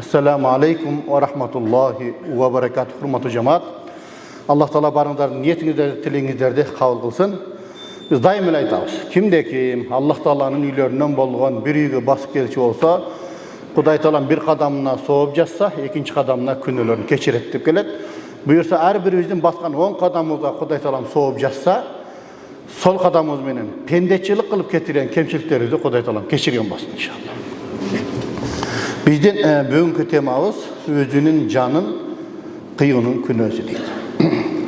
Assalamu alaikum wa rahmatullahi wa barakatuh. Hurmatly cemaat. Allah Taala barыңыздардың ниетіңіздерді, тілеңіздерді қабыл қылсын. Biz daim aytабыз. Kimde kim Allah Taala'nın үйлерінен болған bir үйге басып келчү болса, Құдай Таала bir қадамына соғып жатса, екінші қадамына күнәлерін кешіреді деп келеді. Бұйырса, әрбіріміздің басқан 10 қадамымызға Құдай Таала соғып жатса, сол қадамымыз менен пендешілік қылып кетірген кемшіліктерді Құдай Таала кешірген болсын иншалла. Біздің бүгінгі темамыз өзінің жанын қиюның күнәсі дейді.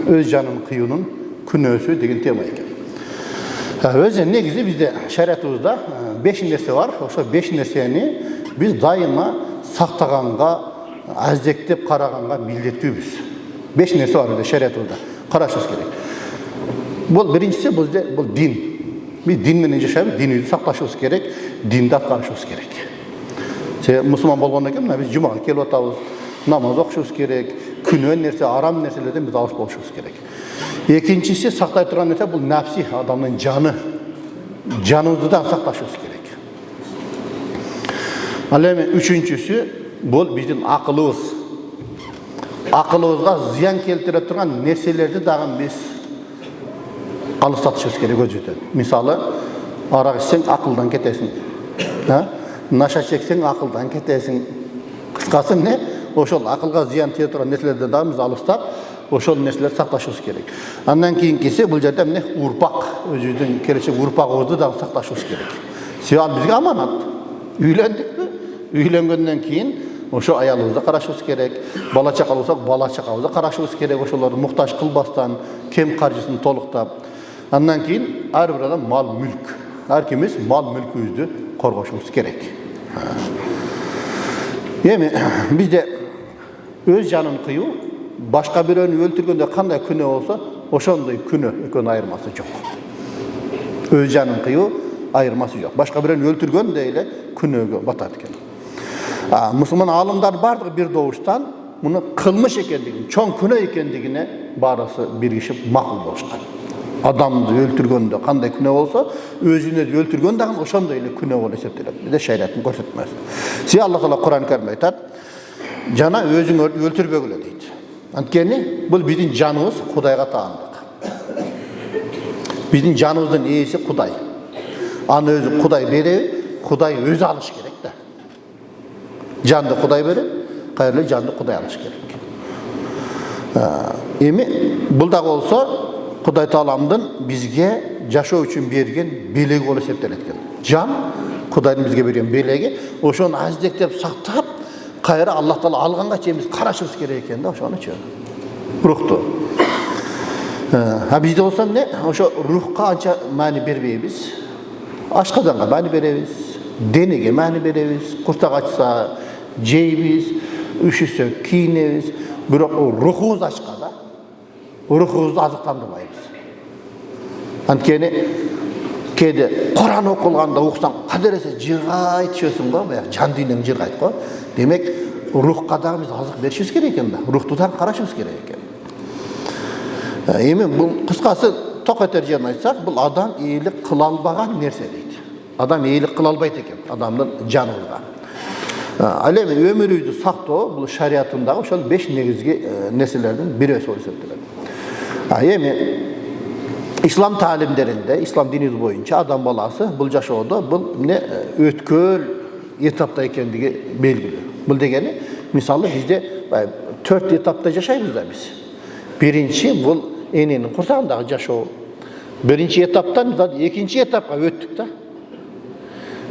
Өз жанын қиюның күнәсі деген тема екен. Өзі негізі бізде шариғатымызда 5 нәрсе бар. Ошо 5 нәрсені біз дайыма сақтағанға, әздектеп қарағанға милдеттіміз. 5 нәрсе бар бізде шариғатымызда. Қарашымыз керек. Бұл біріншісі бұл дин. Біз динменен жашаймыз, динімізді сақташымыз керек, динді атқарышымыз керек. Мұсылман болғаннан кейін біз жұмаға келіп отырмыз, намаз оқышымыз керек, күнән нәрсе, арам нәрселерден біз алыс болушымыз керек. Екіншісі сақтай тұрған нәрсе бұл нәпси, адамның жаны. Жанымызды да сақташымыз керек. Ал эми үшіншісі бұл біздің ақылымыз. Ақылымызға зиян келтіре тұрған нәрселерді дағы біз алыстатышымыз керек өзімізден. Мысалы, арақ ішсең ақылдан кетесің. Наша чексең ақылдан кетесің. Қысқасы не? Ошол ақылға зиян тие тұрған нәрселерден дағы біз алыстап, ошол нәрселерді сақташымыз керек. Андан кейін келсе, бұл жерде міне ұрпақ, өзіміздің келешек ұрпағымызды да сақташымыз керек. Себебі бізге аманат. Үйлендік пе? Үйленгеннен кейін ошо аялыбызды карашыбыз керек. Бала чака болсок, бала чакабызды карашыбыз керек. Ошолорду муктаж кылбастан, кем каржысын толуктап. Андан кейін ар бир адам мал мүлк. Ар кимиз мал мүлкүбүздү коргошубуз керек. Эми бизде өз жанын кыйуу, башка бирөөнү өлтүргөндө кандай күнөө болсо, ошондой күнөө экөөнүн айырмасы жок. Өз жанын кыйуу айырмасы жок. Башка бирөөнү өлтүргөндө эле күнөөгө батат экен. Мусулман алымдар бардыгы бир добуштан муну кылмыш экендигин, чоң күнөө экендигине баарысы биригишип макул болушкан. Адамды өлтүргөндө кандай күнөө болсо, өзүнө өлтүргөн дагы ошондой эле күнөө болуп эсептелет. Бизде шариаттын көрсөтмөсү. Себеби Алла Таала Кур'ан Каримде айтат: "Жана өзүңөрдү өлтүрбөгүлө" дейт. Анткени бул биздин жаныбыз Кудайга таандык. Биздин жаныбыздын ээси Кудай. Аны өзү Кудай береби, Кудай өзү алыш керек да. Жанды Кудай берет, кайрылы жанды Кудай алыш керек. Эми бул дагы болсо Құдай Тааламдын бизге жашоо үчүн берген белеги болуп эсептелет экен. Жан Кудайдын бизге берген белеги, ошону аздектеп сактап, кайра Алла Таала алганга чейин биз карашыбыз керек экен да, ошонучу. Рухту. Бизде болсо эмне? Ошо рухка анча маани бербейбиз. Ашкаданга маани беребиз, денеге маани беребиз, куртак ачса жейбиз, үшүсө кийинебиз, бирок рухубуз ачка да. Рухубузду азыктандырбайбыз. Анткени кээде Кур'ан окулганда уксаң, кадересе жыргай түшөсүң го, баягы жан дүйнөң жыргайт го. Демек, рухка дагы биз азык беришибиз керек экен да. Рухту дагы карашыбыз керек экен. Эми бул кыскасы ток этер жерин айтсак, бул адам ээлик кыла албаган нерсе дейт. Адам ээлик кыла албайт экен адамдын жаныбызга. Ал эми өмүрүбүздү сактоо бул шариятындагы ошол 5 негизги нерселердин бирөөсү болуп эсептелет. Эми ислам таалимдеринде, ислам дини боюнча адам баласы бул жашоодо бул эмне өткөл этапта экендиги белгилүү. Бул дегени, мисалы бизде 4 этапта жашайбыз да биз. Биринчи бул эненин курсагындагы жашоо. Биринчи этаптан биз экинчи этапка өттүк да.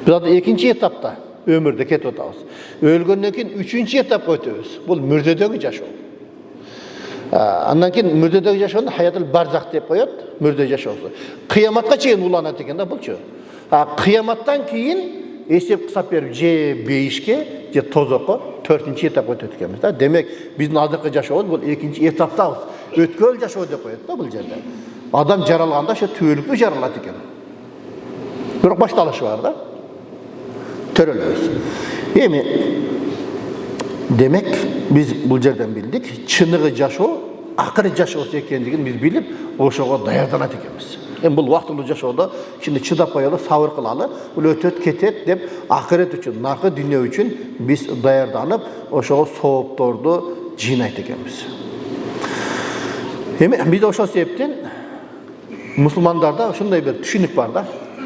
Биз экинчи этапта өмүрдө кетип атабыз. Өлгөндөн кийин 3-чү этапка өтөбүз. Бул мүрдөдөгү жашоо. Андан кейін мүрдөдөгү жашоону хаятыл барзах деп коет, мүрдө жашоосу. Кыяматка чейин уланат экен да булчу. Кыяматтан кийин эсеп кысап берип же бейишке, же тозокко 4-чү этапка өтөт экенбиз да. Демек, биздин азыркы жашообуз бул 2-чи этаптабыз. Өткөл жашоо деп коет да бул жерде. Адам жаралганда ошо түбөлүктүү жаралат экен. Бирок башталышы бар да. Төрөлөбүз. Эми демек, biz бұл жерден білдік, чыныгы жашоо, акыры жашоо экендигин biz билип, ошого даярданат экенбиз. Бұл вақтылы жашауда şimdi чыдап қоялы, сабыр қылалы, бұл өтет кетет деп ақырет үшін, нарқы дүние үшін біз даярданып, ошо соопторду жинайт экенбиз. Эми биз ошол себептен мусулмандарда ушундай бир түшүнүк бар да.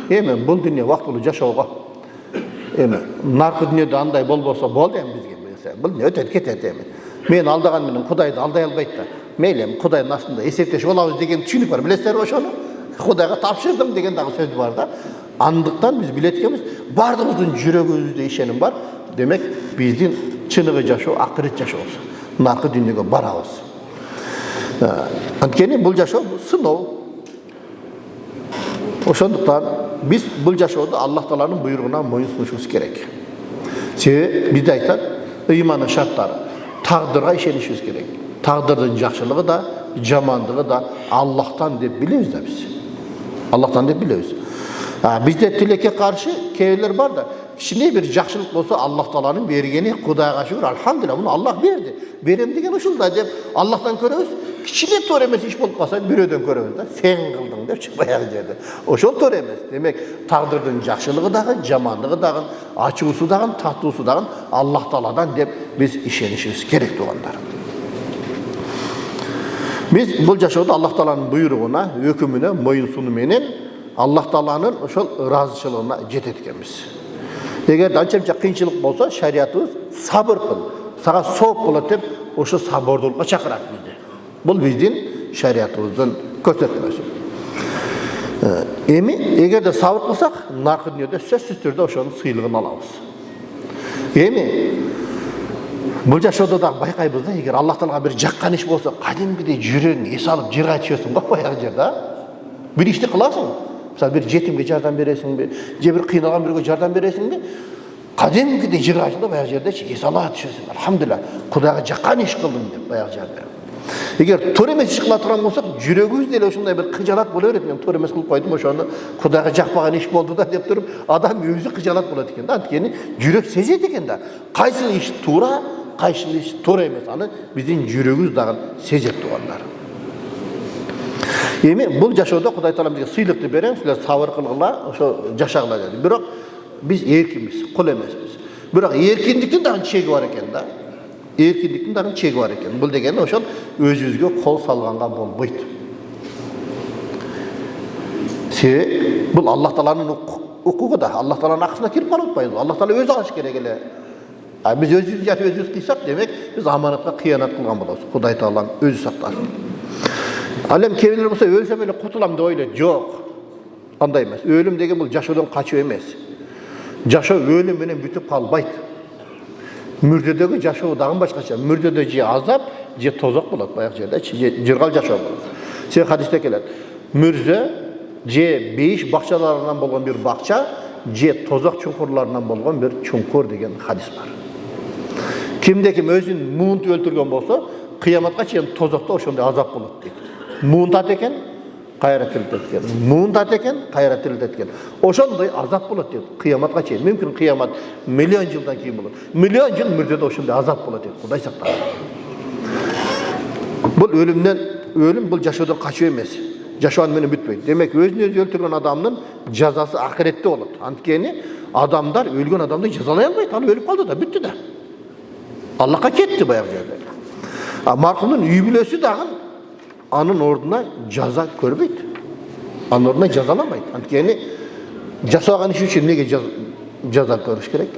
Эми бул дүние вактылуу жашоого. Эми наркы дүниеде андай болбосо болду эми бизге. Бул өтөт кетет эми. Мен алдаган менен Кудайды алдай албайт да. Мейли эми Кудайдын астында эсептешип алабыз деген түшүнүк бар. Билесиздерби ошону? Кудайга тапшырдым деген дагы сөз бар да. Андыктан биз билет экенбиз, бардыгыбыздын жүрөгүбүздө ишеним бар. Демек биздин чыныгы жашоо акырет жашообуз. Наркы дүниеге барабыз. Анткени бул жашоо сыноо. Ошондуктан биз бул жашоодо Аллах Тааланын буйругуна моюн сунушубуз керек. Себеби бизде айтат, ыймандын шарттары тагдырга ишенишибиз керек. Тагдырдын жакшылыгы да, жамандыгы да Аллахтан деп билебиз да биз. Аллахтан деп билебиз. Бизде тилекке каршы кейбирлер бар да, кичине бир жакшылык болсо Аллах Тааланын бергени, Кудайга шүгүр, алхамдулилlah, муну Аллах берди. Берем деген ушулдай деп Аллахтан көрөбүз. Кичине туура эмес иш болуп калса бирөөдөн көрөбүз да. Сен кылдың деп баягы жерде. Ошол туура эмес. Демек, тагдырдын жакшылыгы дагы, жамандыгы дагы, ачуусу дагы, татуусу дагы Аллах Тааладан деп биз ишенишибиз керек туугандар. Биз бул жашоодо Аллах Тааланын буйругуна, өкүмүнө моюн сунуу менен Аллах Тааланын ошол ыраазычылыгына жетет экенбиз. Эгер анча-мынча кыйынчылык болсо, шариятыбыз сабыр кыл, сага сооп болот деп ошо сабырдуулукка чакырат бизди. Бул биздин шариятыбыздын көрсөтмөсү. Эми эгерде сабыр кылсак, наркы дүнүйөдө сөзсүз түрдө ошонун сыйлыгын алабыз. Эми бул жашоодо да байкайбыз да, эгер Аллах Таалага бир жаккан иш болсо, кадимгидей жүрөгүң эс алып жырга түшөсүң го баягы жерде. Бир ишти кыласың. Мисалы бир жетимге жардам бересиңби, же бир кыйналган бирөөгө жардам бересиңби? Кадимгидей жырга да баягы жердечи эс ала түшөсүң. Алхамдулилlah, Кудайга жаккан иш кылдым деп баягы жерде. Эгер туура эмес иш кыла турган болсок, жүрөгүбүз деле ушундай бир кыжалат боло берет. Мен туура эмес кылып койдум, ошону Кудайга жакпаган иш болду да деп туруп, адам өзү кыжалат болот экен да. Анткени жүрөк сезет экен да. Кайсы иш туура, кайсы иш туура эмес, аны биздин жүрөгүбүз дагы сезет туугандар. Эми бул жашоодо Кудай Таала бизге сыйлыкты берем, силер сабыр кылгыла, ошо жашагыла деди. Бирок биз эркинбиз, кул эмеспиз. Бирок эркиндиктин дагы чеги бар экен да. Эркиндиктин дагы чеги бар экен. Бул дегени ошол өзүбүзгө кол салганга болбойт. Себеби бул Аллах Тааланын укугу да, Аллах Тааланын акысына кирип калып атпайбызбы? Аллах Таала өзү алыш керек эле. Биз өзүбүз жатып өзүбүз кыйсак, демек биз аманатка кыянат кылган болобуз. Кудай Таалам өзү сактасын. Ал эми кээ бирлер болсо өлсөм эле кутулам деп ойлойт. Жок. Андай эмес. Өлүм деген бул жашоодон качуу эмес. Жашоо өлүм менен бүтүп калбайт. Мүрдөдөгү жашоо дагы башкача. Мүрдөдө же азап, же тозок болот баягы жерде, же жыргал жашоо болот. Себеби хадисте келет. Мүрзө же бейиш бакчаларынан болгон бир бакча, же тозок чуңкурларынан болгон бир чуңкур деген хадис бар. Кимде ким өзүн муунтуп өлтүргөн болсо, кыяматка чейин тозокто ошондой азап болот дейт. Муунтат экен, кайра тирилет экен. Муунтат экен, кайра тирилет экен. Ошондой азап болот дейт. Кыяматка чейин. Мүмкүн кыямат миллион жылдан кийин болот. Миллион жыл мүрдөдө ошондой азап болот дейт. Кудай сактасын. Бул өлүм бул жашоодон качуу эмес. Жашоо менен бүтпөйт. Демек өзүн өзү өлтүргөн адамдын жазасы акыретте болот. Анткени адамдар өлгөн адамды жазалай албайт. Ал өлүп калды да, бүттү да. Аллахка кетти баягы жерде. Маркумдун үй бүлөсү дагы анын ордуна жаза көрбөйт. Анын ордуна жазаламайт. Анткени жасаган иш үчүн эмнеге жаза көрүш керек?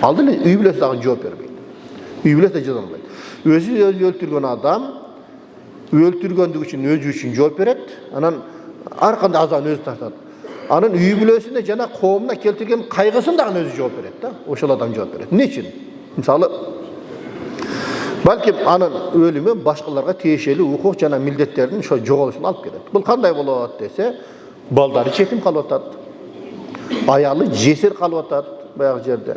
Алды эле үй бүлөсү дагы жооп бербейт. Үй бүлөсү да жазаламайт. Өзү өзү өлтүргөн адам өлтүргөндүк үчүн жооп берет. Анан ар кандай азабын өзү тартат. Анын үй бүлөсүнө жана коомуна келтирген кайгысын дагы өзү жооп берет да. Ошол адам жооп берет. Эмне үчүн? Мисалы, балким анын өлүмү башкаларга тиешелүү укук жана милдеттердин ошо жоголушуна алып келет. Бул кандай болот десе, балдары жетим калып атат. Аялы жесир калып атат баягы жерде.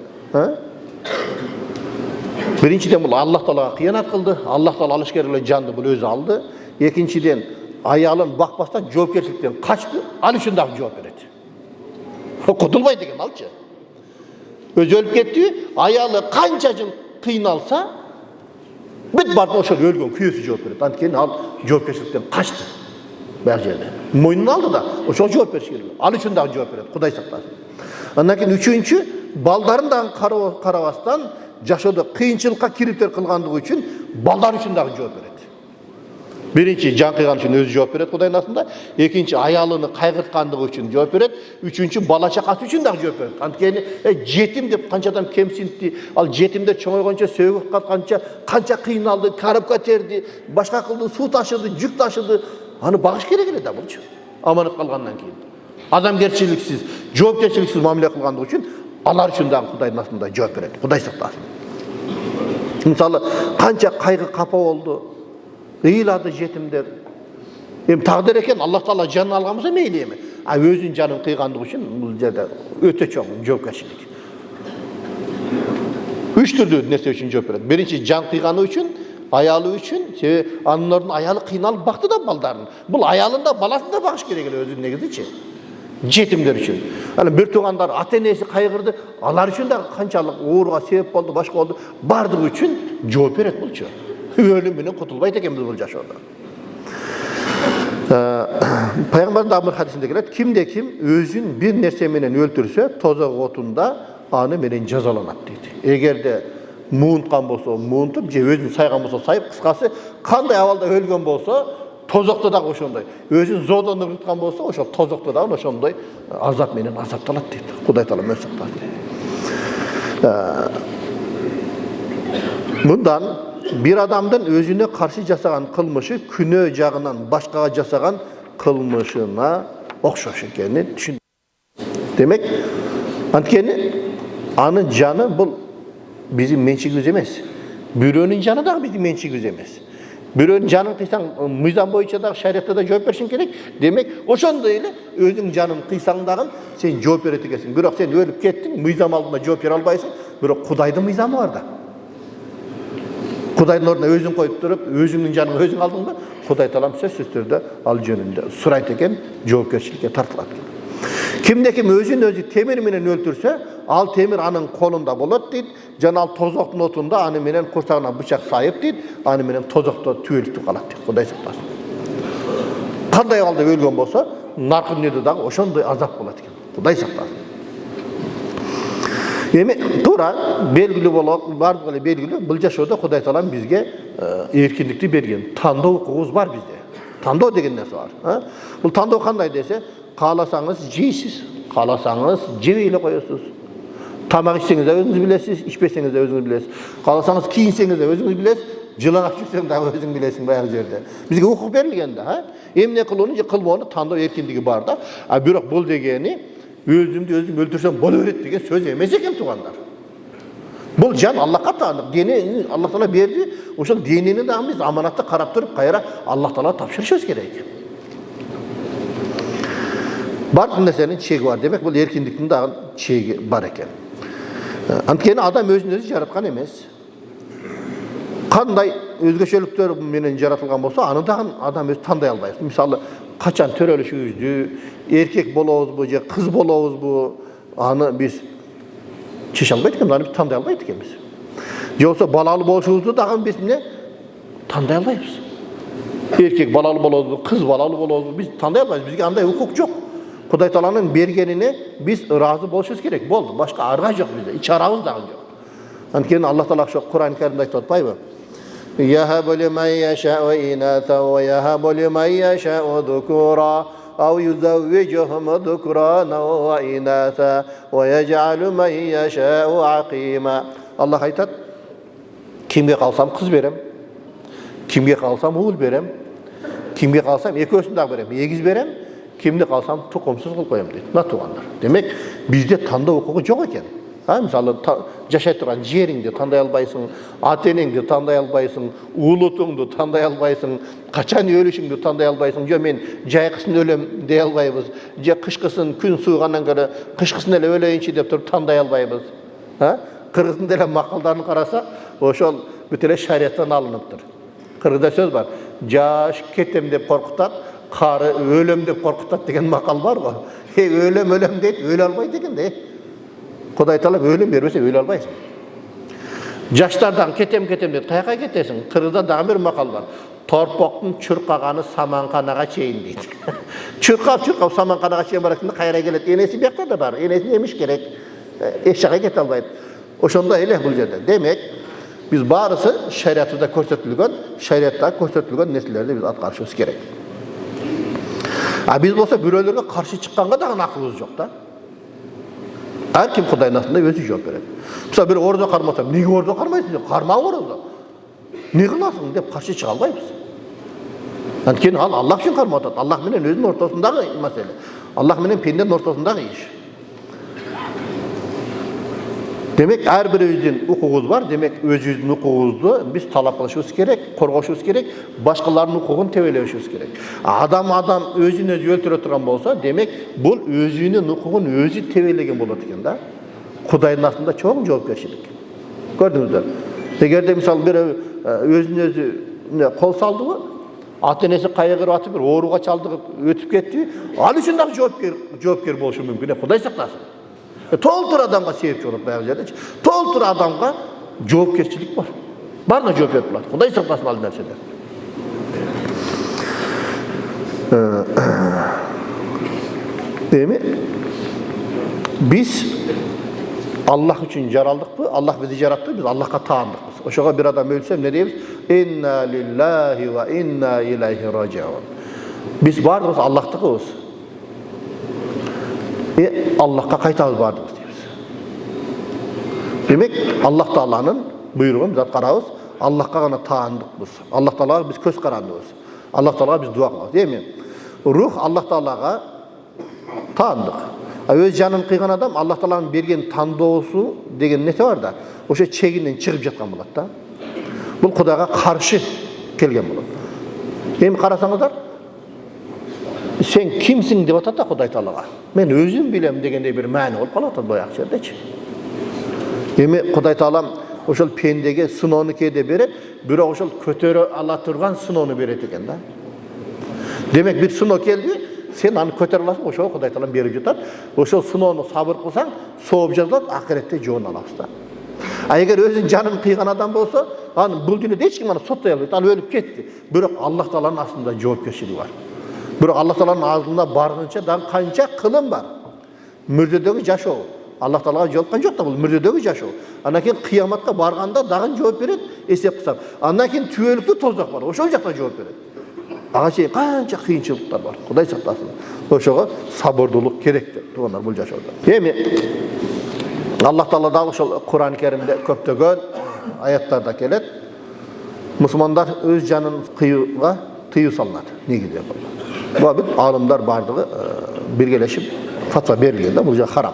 Биринчиден бул Аллах Таалага кыянат кылды. Аллах Таала алыш керек эле жанды бул өзү алды. Экинчиден аялын бакпастан жоопкерчиликтен качты. Ал үчүн дагы жооп берет. Кутулбайт деген алчы. Өзү өлүп кетти, аялы канча жыл кыйналса, бүт барды ошол өлгөн күйөөсү жооп берет. Анткени ал жоопкерчиликтен качты. Bak jerde. Moynuna aldı da o çok cevap veriş керек. Al üçün daha cevap veredi. Kuday saklasın. Andan keyin üçüncü baldарын da karabastan жашоодо кыйынчылыкка кириптер кылгандыгы үчүн балдар үчүн дагы жооп берет. Биринчи жан кыйган үчүн өзү жооп берет Кудайдын атында, экинчи аялыны кайгырткандыгы үчүн жооп берет, үчүнчү бала чакасы үчүн дагы жооп берет. Анткени жетим деп канча адам кемсинтти, ал жетимдер чоңойгончо сөгүп катканча канча кыйналды, карып көтөрдү, башка кылды, суу ташыды, жүк ташыды, аны багыш керек эле да булчу. Аманат калгандан кийин. Адамгерчиликсиз, жоопкерчиликсиз мамиле кылгандыгы үчүн алар үчүн дагы Кудайдын атында жооп берет. Кудай сактасын. Мисалы, канча кайгы капа болду, ыйлады жетимдер. Тагдыр экен, Аллах Таала жанын алган болсо мейли эми. А өзүнүн жанын кыйгандыгы үчүн бул жерде өтө чоң жоопкерчилик. Үч түрдүү нерсе үчүн жооп берет. Биринчи жан кыйганы үчүн, аялы үчүн, себеби анын аялы кыйналып бакты да балдарын. Бул аялын да баласын да багыш керек эле өзүнүн негизичи. Жетимдер үчүн. Аны бир туугандар ата-энеси кайгырды, алар үчүн да канчалык ооруга себеп болду, башка болду, бардыгы үчүн жооп берет булчу. Өлүм менен кутулбайт экенбиз бул жашоодо. Пайгамбардын дагы бир хадисинде келет, кимде ким өзүн бир нерсе менен өлтүрсө, тозок отунда аны менен жазаланат дейт. Эгерде муунткан болсо, муунтуп, же өзүн сайган болсо, сайып, кыскасы кандай абалда өлгөн болсо, тозокто дагы ошондой. Өзүн зоодон ыргыткан болсо, ошол тозокто дагы ошондой азап менен азапталат дейт. Кудай Таала мөз сактасын. Мындан bir adamдын өзүнө каршы жасаган кылмышы күнөө жагынан башкага жасаган кылмышына окшош экенин түшүн. Демек, анткени анын жаны бул биздин менчигибиз эмес. Бирөөнүн жаны дагы биздин менчигибиз эмес. Бирөөнүн жанын кыйсаң, мыйзам боюнча дагы шариатта да жооп беришиң керек. Демек, ошондой эле өзүң жанын кыйсаң дагы сен жооп берет экенсиң. Бирок сен өлүп кеттиң, мыйзам алдында жооп бере албайсың. Бирок Кудайдын мыйзамы бар да. Кудайдын ордуна өзүң коюп туруп, өзүңдүн жаныңа өзүң алдыңбы? Кудай Таалам сөзсүз түрдө ал жөнүндө сурайт экен, жоопкерчиликке тартылат экен. Кимде ким өзүн өзү темир менен өлтүрсө, ал темир анын колунда болот дейт. Жана ал тозоктун отунда аны менен курсагына бычак сайып дейт, аны менен тозокто түбөлүктү калат дейт. Кудай сактасын. Кандай абалда өлгөн болсо, наркы дүнүйдө дагы ошондой азап болот экен. Кудай сактасын. Эми туура белгилүү болот, бардыгы эле белгилүү. Бул жашоодо Кудай Таалам бизге эркиндикти берген. Тандоо укугубуз бар бизде. Тандоо деген нерсе бар. Бул тандоо кандай десе, кааласаңыз жейсиз, кааласаңыз жебей эле коесуз. Тамак ичсеңиз да өзүңүз билесиз, ичпесеңиз да өзүңүз билесиз. Кааласаңыз кийинсеңиз да өзүңүз билесиз, жылаңак жүрсөң дагы өзүң билесиң баягы жерде. Бизге укук берилген да, эмне кылууну же кылбоону тандоо эркиндиги бар да. А бирок бул дегени өзүмдү өзүм өлтүрсөм боло берет деген сөз эмес экен туугандар. Бул жан Аллахка таанып, дени Аллах Таала берди. Ошол денини дагы биз аманатты карап туруп, кайра Аллах Таала тапшырышыбыз керек. Бардык нерсенин чеги бар. Демек, бул эркиндиктин дагы чеги бар экен. Анткени адам өзүн өзү жараткан эмес. Кандай өзгөчөлүктөр менен жаратылган болсо, аны дагы адам өзү тандай албайт. Мисалы, качан төрөлүшүбүздү, эркек болобузбу же кыз болобузбу, аны биз чече албайт экенбиз, аны биз тандай албайт экенбиз. Же болсо балалуу болушубузду дагы биз эмне тандай албайбыз. Эркек балалуу болобузбу, кыз балалуу болобузбу, биз тандай албайбыз. Бизге андай укук жок. Кудай Тааланын бергенине биз ыраазы болушубуз керек. Болду, башка арга жок бизде, ич арабыз дагы жок. Анткени Аллах Таала ошо Кур'ан Каримде айтып атпайбы? يهب لمن يشاء إناثا ويهب لمن يشاء ذكورا أو يزوجهم ذكرانا وإناثا ويجعل من يشاء عقيما. Allah aytat, kimge kalsam kız berem, kimge kalsam uul berem, kimge kalsam ekөөsүн дагы берем, эгиз берем, kimge kalsam tukumsuz кылып коем дейт. Мына туугандар. Демек, бизде тандоо укугу жок экен. Мисалы, жашай турган жериңди тандай албайсың, ата-энеңди тандай албайсың, уулутуңду тандай албайсың, качан өлүшүңдү тандай албайсың. Жо мен жайкысын өлөм дей албайбыз. Же кышкысын күн суугандан көрө кышкысын эле өлөйүнчү деп туруп тандай албайбыз. Кыргыздын деле макалдарын караса, ошол бүт эле шариаттан алыныптыр. Кыргызда сөз бар. Жаш кетем деп коркутат, кары өлөм деп коркутат деген макал бар го. Өлөм дейт, өлө албайт экен да. Кудай Таала өлүм бербесе өлө албайсың. Жаштардан кетем дейт, каяка кетесиң? Кыргызда дагы бир макал бар. Torpoqning churqagani Samanqanaga çeyin deydi. Çurqap Samanqanaga çeyin barakında qayra keledi. Enesi bu yoqda da bar. Enesi emiş gerek. Eşeğe kete albaydı. Oşonda ele bu yerde. Demek biz barısı şeriatda көрсөтүлгөн, şeriatda көрсөтүлгөн нерселерди biz аткарышыбыз керек. Biz bolsa bürölөргө каршы чыкканга дагы акылыбыз жок да. Her kim Kuday'ın aslında özü cevap verir. Mesela bir orada karmasam, niye orada karmayısın? Karma orada. Ne kılasın deyip karşı çıkalmayız. Yani kendi Allah için karma atat. Allah menen özünün ortasındaki mesele. Allah menen pendenin ortasındaki iş. Demek her bir özünün hukukuz var. Demek özünün hukukuzdu biz talap kılışımız gerek, korgoşumuz gerek, başkalarının hukukunu teveleşimiz gerek. Adam özünü özü öldürüp turgan bolsa, demek bu özünün hukukunu özü tevelegen bolat eken da. Kudayın aslında çok cevapkerçilik. Gördünüz mü? Eğer de misal bir özünü özü kol saldı mı, ata-enesi kayıgır atıp bir oruğa çaldı, ötüp gitti. Al üçün de cevapker boluşu mümkün. Kuday saklasın. Toltur adamga sebepçi olup bayağı yerde. Toltur adamga cevapkerçilik var. Barına cevap yapılar. Kuday saklasın al derseler. Değil mi? Biz Allah için yaraldık mı? Allah bizi yarattı, biz Allah'a taandık biz. Oşağa bir adam ölsem ne diyeyim? İnna lillahi ve inna ileyhi raciun. Biz varız Allah'tıkız. Allah'a kaytağız varız diyoruz. Demek Allah Teala'nın buyruğunu biz atkarağız. Allah'a gana taandık biz. Allah Teala'ya biz köz karandığız. Allah Teala'ya biz dua kılıyoruz. Değil mi? Ruh Allah Teala'ya taandık. Öz canın kıygan adam Allah Teala'nın bergen tandoğusu degen nesi var da oşa çeginden çıkıp жатқан болады da. Bu Kudayga karşı kelgen болады. Hem karasanızlar sen kimsin dep atat da Kuday Teala'ga. Men özüm bilem degende bir mani olup kalat boyak жерdeçi. Hem Kuday Teala'm oşal pendege sınavını kede berip, bирок oşal kötörө ala turgan sınavını beret eken da. Demek bir sınav keldi, sen anı kötör alasın, oşal Kuday Teala'm berip jatar. Oşal sınavını sabır kılsaң, soğup жазылат, ahirette жоон аласың da. Eğer özün canın kıygan adam bolsa, anı bul dünyada hiç kim anı sottay alıydı, anı ölüp ketти. Bирок Allah Teala'nın aslında cevapkerçiliği var. Bирок Allah Teala'nın ağzında bargınça dan kança kılım var. Mürdedögi жашоо. Allah Teala'ga жолуккан жок да, бул мүрдөдөгү жашоо. Андан кийин кыяматка барганда дагы жооп берет, эсеп кылсам. Андан кийин түбөлүктүү тозак бар, ошол жакта жооп берет. Ага чейин канча кыйынчылыктар бар. Кудай сактасын. Ошого сабырдуулук керек деп тугандар бул жашоодо. Эми Allah Teala dagы ошол Кур'ан-ы Керимде көптөгөн аяттарда келет. Мусулмандар өз жанын кыюга тыюу салынат. Негиде бул бит алымдар бардыгы биргелешип фатва берилген да, бул жак харам.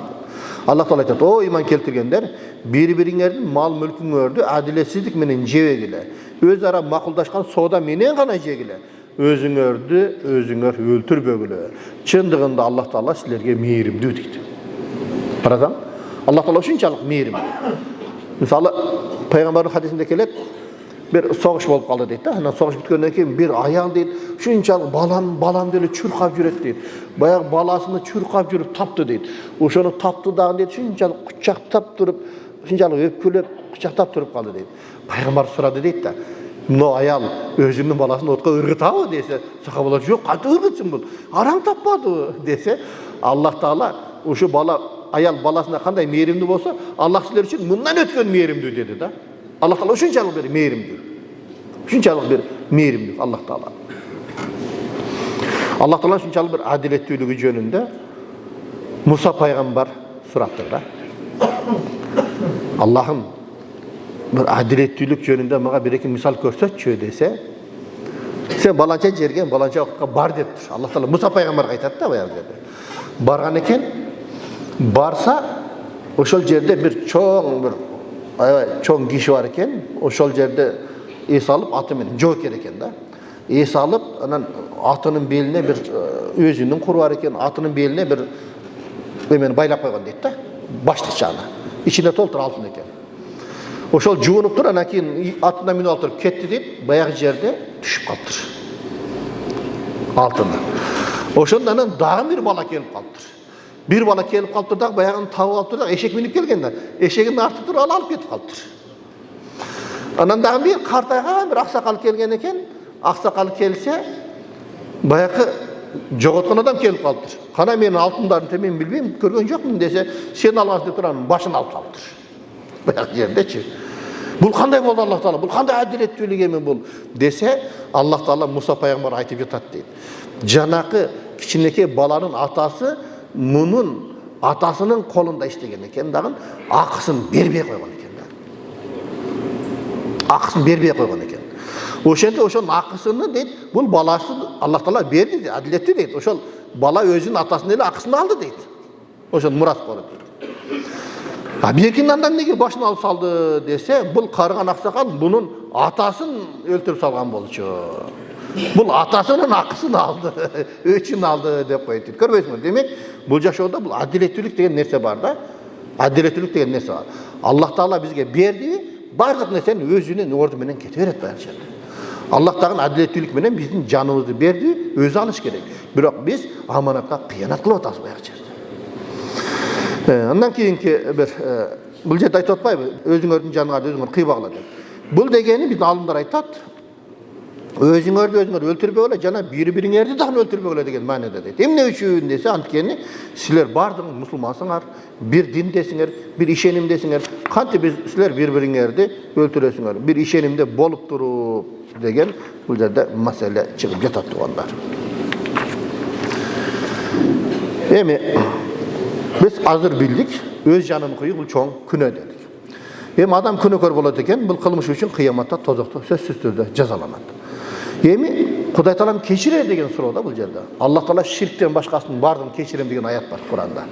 Allah Teala aytат: "O iman keltirgenler, bir-biringердин мал-мүлкүңөрдү адилетсиздик менен жебегиле. Өз ара макулдашкан соода менен гана жегиле. Өзүңөрдү өзүңөр өлтүрбөгүлө. Чындыгында Allah Teala силерге мээримдүү" дейт. Карасаң, Allah Teala ушунчалык мээримдүү. Мисалы, пайгамбардын хадисинде келет, bir soğuş bolup kaldı deydi. Hani soğuş bitkenden keyin bir ayağın deydi. Şunçalık balam böyle çürkap jüret deydi. Bayağı balasını çürkap jürüp taptı deydi. Oşonu taptı dağın deydi. Şunçalık kucaqtap durup, şunçalık öpkülep kucaqtap durup kaldı deydi. Peygamber soradı deydi de. Mına ayal özünün balasını otqa ırgıtağı dese, sahabalar yok, kayta ırgıtsın bu. Aram tapmadı dese, Allah Teala oşu bala ayal balasına kanday mээримдүү bolsa, Allah sizler için bundan ötkön mээримдүү dedi da. Allah Teala şunçalık bir mээримдүү. Şunçalık bir mээримдүү Allah Teala. Allah Teala şunçalık bir adilettүүлүгү jönünde Musa paygambar surattır da. Allah'ım bir adilettүүлүк jönünde maga bir iki misal көрсөтчү dese, sen balanca jergen, balanca vakitga bar deptir. Allah Teala Musa paygambarga aytat da bayağı yerde. Bargan eken, barsa oşol jerde bir çoğun kişi var eken, oşol jerde es alıp atı menen joker eken da. Es alıp anan atının beline bir özünün kuru var eken, atının beline bir hemen baylap koygan deydi da. Başlık çağına. İçine toltur altın eken. Oşol juunup tur, anan keyin atından minip altıp ketти deyip, bayağı jerde düşüp kalptır. Altından. Oşondan dağın bir bala kelip kalptır. Bir bala kelip kalptır da bayağını tavuk alptır da eşek minip kelgenden. Eşeğin artıdır alıp ketip kalptır. Anan dağın bir kartaygan bir aksakal kelgen eken, ақсақал келсе, баяғы жоғалтқан адам келіп қалып тұр. Қана менің алтындарымды мен білмеймін, көрген жоқпын десе, сен алғансың деп тұрған башын алып салып тұр. Баяғы жердечі. Бұл қандай болды Аллах Тағала? Бұл қандай әділеттілік емен бұл десе, Аллах Тағала Мұса пайғамбар айтып жатады дейді. Жаңағы кішкенекей баланың атасы мұның атасының қолында істеген екен дағын, ақысын бербей қойған екен. Ақысын бербей қойған екен. Ошенде ошон ақысыны дейді, бұл баласы Аллах Тағала берді дейді, әділетті дейді. Ошол бала өзінің атасының елі ақысын алды дейді. Ошон мұрас қоры дейді. Беркинандан неге башын алып салды десе, бұл қарған ақсақал бұның атасын өлтіріп салған болчу. Бұл атасының ақысын алды, өчін алды деп қойды. Көрбейсіңдер? Демек, бұл жашоуда бұл әділеттілік деген нәрсе бар да. Әділеттілік деген нәрсе бар. Аллах Тағала бізге берді, барлық нәрсені өзінің орнымен кете береді бәрі жерде. Аллах Тағала әділеттілік менен біздің жанымызды берді, өзі алыш керек. Бірақ біз аманатқа қиянат қылып атасыз бәрі жерде. Андан кейінгі бір бұл жерде айтып отпайбы, өзіңердің жаныңа өзіңер қиып деп. Бұл дегені біздің алымдар айтады, өзіңерді өлтірбей олай, жана бири-бириңерді дағын өлтірбей олай деген мәнеде дейді. Эмне үчүн десе, анткени силер бардыңыз мусулмансыңар, bir диндесиңер, bir ишенимдесиңер, кантип силер бири-бириңерди өлтүрөсүңөр, bir ишенимде болуп туруп деген бұл жерде маселе чыгып жатат тугандар. Эми biz azır bildik, öz canını koyup bu çoğun küne dedik. Hem adam künekör bolot eken, bu kılmış üçün kıyamatta tozokta sözsüz türde cezalanat. Hem Kuday Talam keçirer degen soruda bu жерде. Allah Taala şirkten başkasının bardığını keçirem degen ayat var Kur'an'da.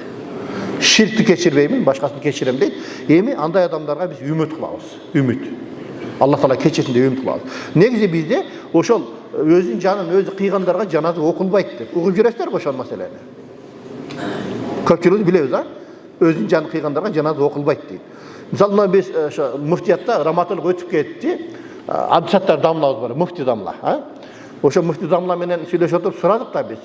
Şirkti keçirmeymin, başkasını keçirem deyip, hem anday adamlarga biz ümit kılabız. Ümit. Allah Taala keçirsin de ümit kılabız. Negisi bizde oşol özün canın özü kıygandarga janazı okulbaydı. Uğup juresler oşol meseleni. Köpçülüğü bilemiz ha. Özün canı kıygandarga janazı okulbaydı deydi. Mesela biz müftiyatta ramatılık ötüp ketти. Abdüsattar damlabız var, müfti damla. Oşo müfti damla menen söyleşip oturup soradık da biz.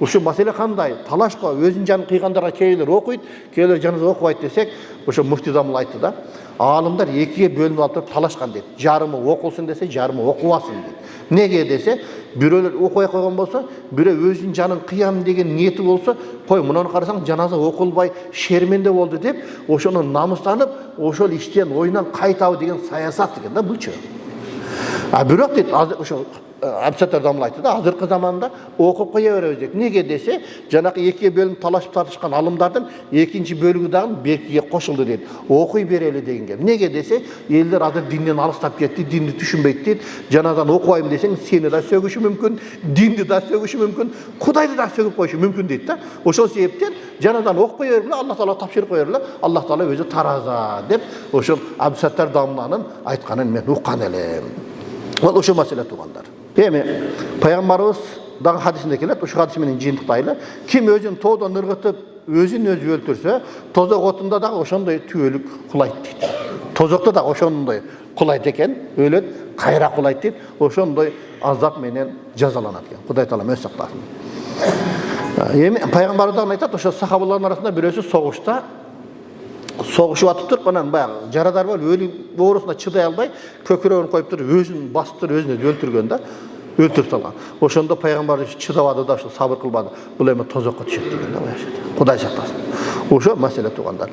Oşo mesele kanday? Talaşqa özün canı kıygandarga keyler okuydu, keyler janazı okubайт desek, oşo müfti damla aytты da. Alımlar ekiye bölünüp alıp talaşkan dedi. Jarımı okulsun dese, jarımı okubasın dedi. Nege dese, biröler okubay koygan bolsa, bire özün canın kıyam degen niyeti bolsa, koy mundan karasaң janaza okulbay şermende boldu dep, oşonun namıstanıp, oşol işten oyundan kaytabı degen sayasat degen da bulçu. Bирок дейт, oşo Abdüsattar damla aytты da, azırkı zamanda okup koya berебиз дейт. Nege dese, janakı ekiye bölünüp talaşıp tartışkan alımlardan ekinci bölügü dağın berkiye koşuldu deydi. Okuy bereli degen gep. Nege dese, eller azır dinden alыстап ketти, dindi düşünbeyt deydi. Janadan okubayım desең, seni da sögüşü mümkün, dindi da sögüşü mümkün, Kudaydı da sögüp koyuşu mümkün deydi da. Oşol sebepten janadan okuy bereli, Allah Taala tapşırıp koyarlı, Allah Taala özü taraza dep, oşol Abdüsattar damlanın aytkanын men uqqan elem. Ol oşo mesele tuğanlar. Emi Peygamberimiz dağın hadisinde kelet, oşu hadisinin jıyıntıktayla, kim özün toğdan ırgıtıp, özün özü öldürse, tozak otunda da oşonday tüölük kulayt deydi. Tozakta da oşonday kulayt eken, öyle kayra kulayt deydi, oşonday azap menen jazalanat eken. Kuday Taala öz saklasın. Emi Peygamberimizden aytат, oşo sahabaların arasında birisi soğuşta, soğuşup atıp turup, anan bayağı jaradar var, ölü doğrusuna çıday albay, köküreğini koyup turup, özün bastır, özünü öldürgön da, öldürüp salgan. Oşonda Peygamber çıdabadı da, sabır kılbadı, bu eme tozakka düşet degen de, Kuday saklasın. Oşo mesele tuğanlar.